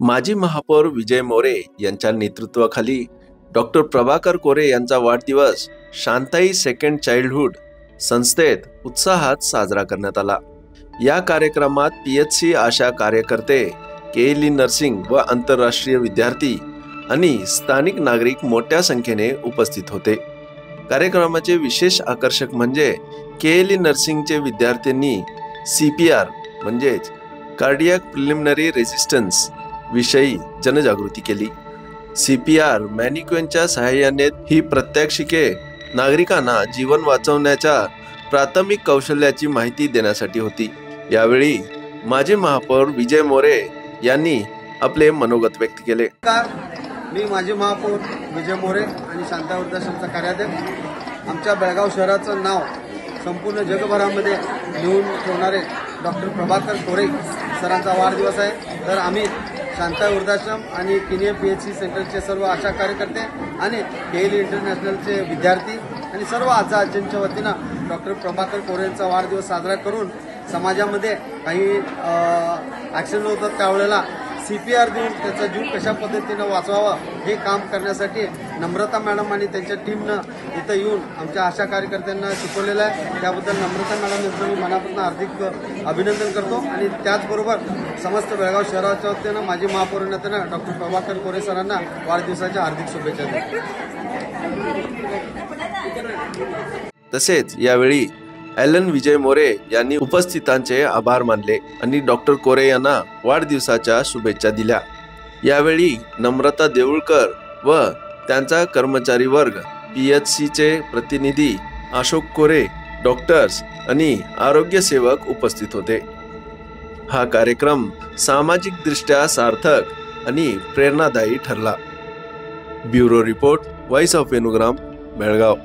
माजी महापौर विजय मोरे यांच्या नेतृत्वाखाली डॉक्टर प्रभाकर कोरे यांचा वाढदिवस शांताई सेकंड चाइल्डहुड संस्थेत उत्साहात साजरा करण्यात आला। या कार्यक्रमात PHC आशा कार्यकर्ते, KLE नर्सिंग व आंतरराष्ट्रीय विद्यार्थी आणि स्थानिक नागरिक मोठ्या संख्येने उपस्थित होते। कार्यक्रमाचे विशेष आकर्षक म्हणजे KLE नर्सिंगचे विद्यार्थ्यांनी CPR म्हणजेच कार्डियक प्रिलिमिनरी रेजिस्टन्स विषयी जनजागृती केली। CPR मॅनिक्युअनच्या सहाय्याने ही प्रात्यक्षिके नागरिकांना जीवन वाचवण्याच्या प्राथमिक कौशल्याची माहिती देण्यासाठी होती। यावेळी माजी महापौर विजय मोरे यांनी आपले मनोगत व्यक्त केले। मी माजी महापौर विजय मोरे आणि शांताई वृद्धाश्रमचा कार्याध्यक्ष। आमच्या बेळगाव शहराचं नाव संपूर्ण जगभरामध्ये लिहून ठेवणारे डॉक्टर प्रभाकर कोरे सरांचा वाढदिवस आहे। तर आम्ही शांताई वृद्धाश्रम आणि किनिया PHC सेंटरचे सर्व आशा कार्यकर्ते आणि KLE इंटरनॅशनलचे विद्यार्थी आणि सर्व आचार्यांच्या वतीनं डॉक्टर प्रभाकर कोरे यांचा वाढदिवस साजरा करून समाजामध्ये काही ॲक्शन होतात त्यावेळेला CPR देऊन त्याचा जीव कशा पद्धतीनं वाचवावा हे काम करण्यासाठी नम्रता मॅडम आणि त्यांच्या टीमनं इथं येऊन आमच्या आशा कार्यकर्त्यांना शिकवलेलं आहे। त्याबद्दल नम्रता मॅडम यांचं मी मनापासून हार्दिक अभिनंदन करतो आणि त्याचबरोबर समस्त बेळगाव शहराच्या वतीनं माजी महापौरांना डॉक्टर प्रभाकर कोरे सरांना वाढदिवसाच्या हार्दिक शुभेच्छा देतो। तसेच यावेळी ॲलन विजय मोरे यांनी उपस्थितांचे आभार मानले आणि डॉक्टर कोरे यांना वाढदिवसाच्या शुभेच्छा दिल्या। यावेळी नम्रता देऊळकर व त्यांचा कर्मचारी वर्ग, PHC चे प्रतिनिधी, अशोक कोरे, डॉक्टर्स आणि आरोग्य सेवक उपस्थित होते। हा कार्यक्रम सामाजिक दृष्ट्या सार्थक आणि प्रेरणादायी ठरला। Bureau report, voice of Venugram, Belgaum.